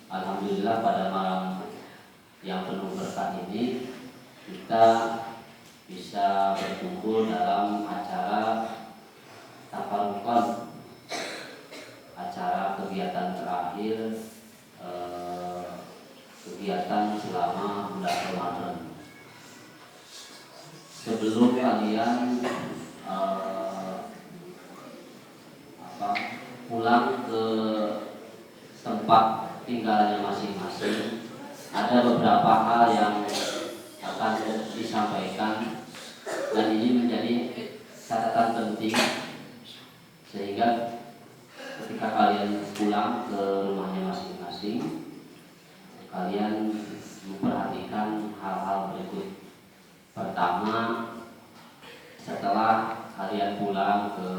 Alhamdulillah pada malam yang penuh berkah ini kita bisa berkumpul dalam acara tafarruqan, acara kegiatan terakhir kegiatan selama bulan Ramadan. Sebelum kalian pulang ke tempat tinggalnya masing-masing, ada beberapa hal yang akan disampaikan dan ini menjadi catatan penting sehingga ketika kalian pulang ke rumahnya masing-masing, kalian memperhatikan hal-hal berikut. Pertama, setelah kalian pulang ke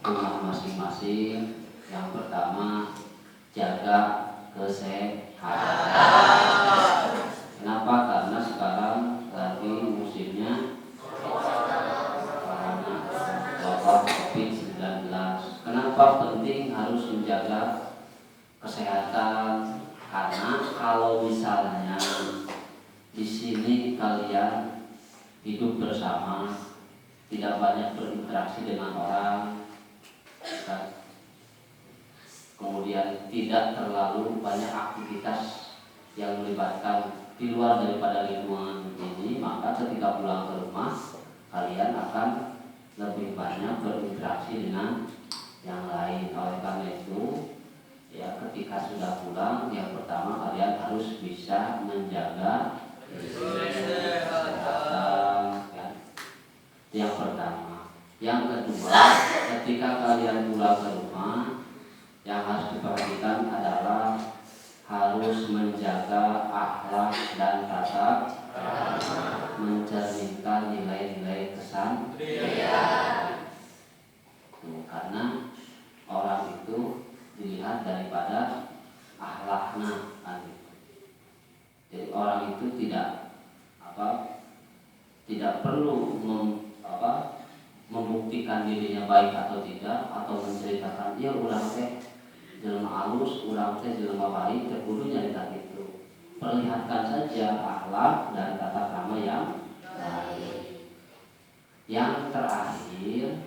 rumah masing-masing, yang pertama jaga kesehatan. Kenapa? Karena sekarang lagi musimnya wabah COVID-19. Kenapa penting harus menjaga kesehatan? Karena kalau misalnya di sini kalian hidup bersama, tidak banyak berinteraksi dengan orang, kemudian tidak terlalu banyak aktivitas yang melibatkan di luar daripada lingkungan ini, maka ketika pulang ke rumah kalian akan lebih banyak berinteraksi dengan yang lain. Oleh karena itu, ya ketika sudah pulang, yang pertama kalian harus bisa menjaga kesehatan, ya. Yang pertama. Yang kedua, ketika kalian pulang ke rumah, yang harus diperhatikan adalah harus menjaga akhlak dan tata mencerminkan nilai-nilai kesantrian. Karena orang itu dilihat daripada akhlaknya, jadi orang itu tidak perlu membuktikan dirinya baik atau tidak, atau menceritakan ya urang teh jelema alus, urang teh jelema baik, kudu nyarita gitu. Perlihatkan saja akhlak dan tata krama yang baik. Yang terakhir,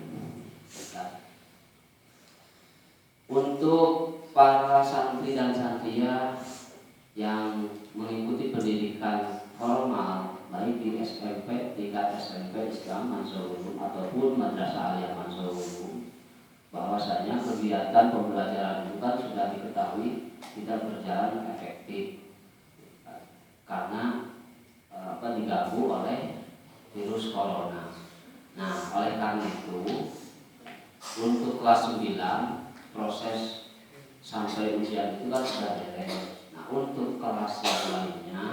untuk para santri dan santria yang mengikuti pendidikan formal baik di SMP, tingkat SMP Islam Ansor Ulum ataupun Madrasah Aliyah Ansor Ulum, bahwasanya kegiatan pembelajaran itu kan sudah diketahui tidak berjalan efektif karena diganggu oleh virus corona. Nah, oleh karena itu untuk kelas 9 proses sampai ujian itu kan sudah beres. Nah, untuk kelas yang lainnya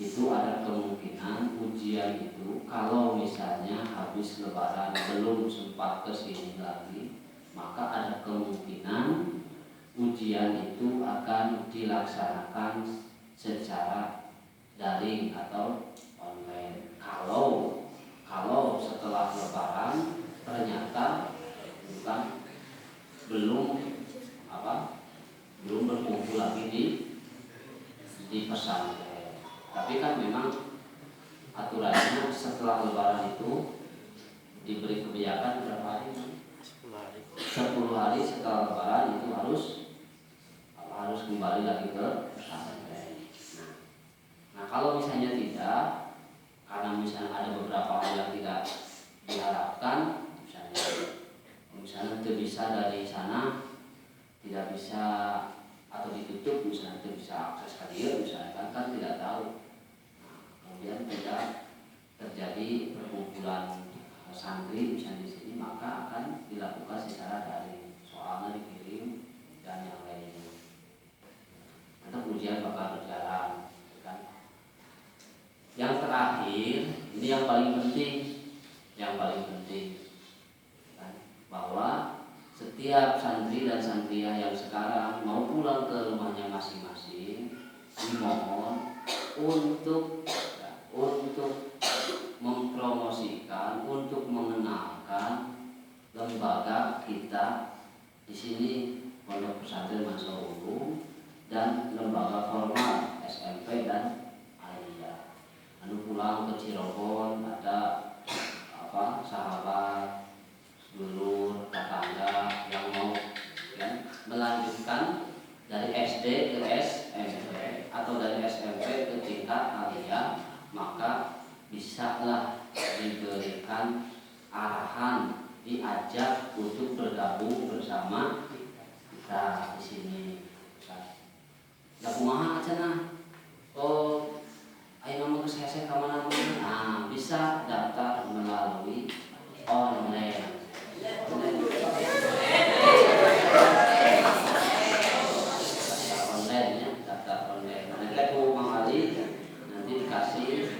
itu ada kemungkinan ujian itu kalau misalnya habis lebaran belum sempat kesini lagi, maka ada kemungkinan ujian itu akan dilaksanakan secara daring atau online. Kalau setelah lebaran ternyata belum berkumpul lagi di pesantren. Tapi kan memang aturannya setelah lebaran itu diberi kebijakan berapa hari? 10 hari setelah lebaran itu harus kembali lagi ke pesantren. Nah, kalau misalnya tidak, karena misalnya ada beberapa hal yang tidak diharapkan, misalnya tidak bisa dari sana, tidak bisa atau ditutup, misalnya tidak bisa akses ke dia, misalnya kan tidak tahu. Nah, kemudian tidak terjadi perkumpulan santri misalnya di sini, maka akan dilakukan secara daring, soalnya dikirim dan yang lainnya. Nanti ujian bakal berjalan, kan? Yang terakhir, ini yang paling penting, kan? Bahwa setiap santri dan santria yang sekarang mau pulang ke rumahnya masing-masing dimohon untuk mempromosikan, untuk mengenalkan lembaga kita di sini, Pondok Pesantren Mansaul dan lembaga formal SMP dan Aliyah. Anu pulang ke Cirebon ada sahabat, dulur, tetangga yang mau melanjutkan dari SD ke SMP atau dari SMP ke tingkat Aliyah, maka bisalah diberikan arahan, diajak untuk bergabung bersama kita di sini. Ya kumaha cenah? Oh, ayo ngomong ke saya kemana-mana. Nah, bisa daftar melalui online. Daftar online. Nanti mau mengali, nanti dikasih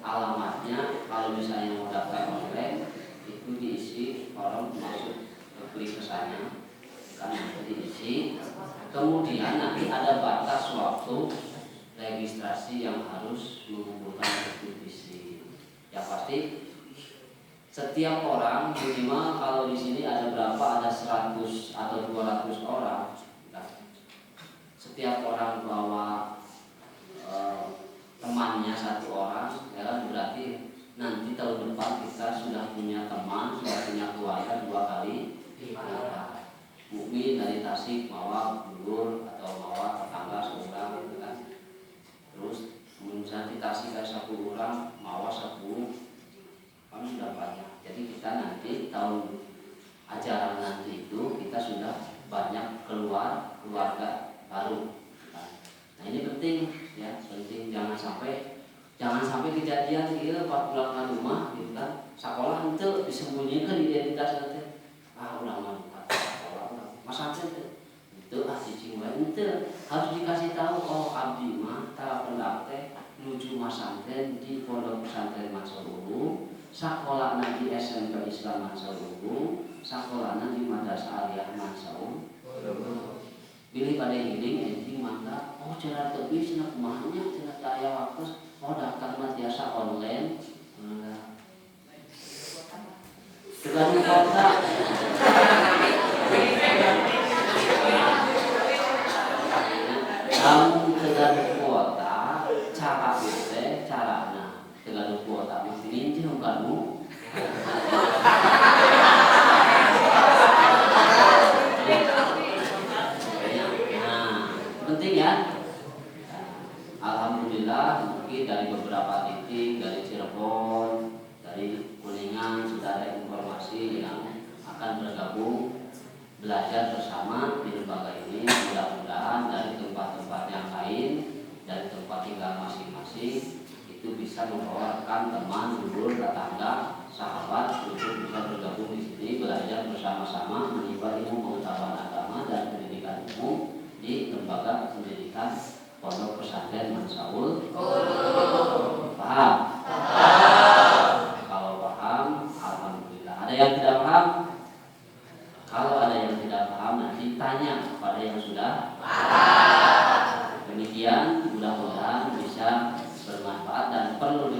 alamatnya. Kalau misalnya mau daftar online, itu diisi form, masuk klik ke sana, kan nanti diisi. Kemudian nanti ada batas waktu registrasi yang harus mengumpulkan bukti fisik. Ya pasti setiap orang minimal kalau di sini ada berapa, ada 100 atau 200 orang. Nah, setiap orang bawa temannya satu orang, ya berarti nanti tahun depan kita sudah punya teman, sudah punya keluarga 2 kali. Mungkin dari Tasik bawa dulur atau bawa tetangga seorang gitu kan. Terus kemudian di Tasik ada 10 orang, bawa 10, kan sudah banyak. Jadi kita nanti tahun ajaran nanti itu kita sudah banyak keluarga baru. Nah ini penting ya, penting jangan sampai kejadian gitu pas pulang ke rumah gitu kan. Sekolah itu disembunyikan identitas nanti. Udah mah masa itu cicing itu harus dikasih tahu. Oh abdi mah tak pernah menuju masantren di Pondok Pesantren Mansaul, sakola di SMP Islam Mansaul, sakola di Madrasah Aliyah Mansaul. Pilih pada hiling ending mangga. Oh cara tepi cenah kumahanya cenah daya waktu. Oh daftar mah biasa online. Tegan kota. Kamu tegan kuota, cara itu carana tegan kuota masih ninja kamu. Penting ya. Alhamdulillah mungkin dari beberapa titik dari Cirebon, dari Kuningan sudah ada informasi yang akan bergabung belajar bersama di lembaga ini. Mudah-mudahan dari tempat-tempat yang lain, dari tempat tinggal masing-masing itu bisa membawakan teman, dulur, tetangga, sahabat untuk bisa bergabung di sini belajar bersama-sama menimba ilmu pengetahuan agama dan pendidikan umum di lembaga pendidikan Pondok Pesantren Mansaul. Paham? Kalau paham, alhamdulillah. Ada yang tidak paham? Kalau ada yang tidak paham nanti tanya kepada yang sudah paham. Demikian mudah-mudahan bisa bermanfaat dan perlu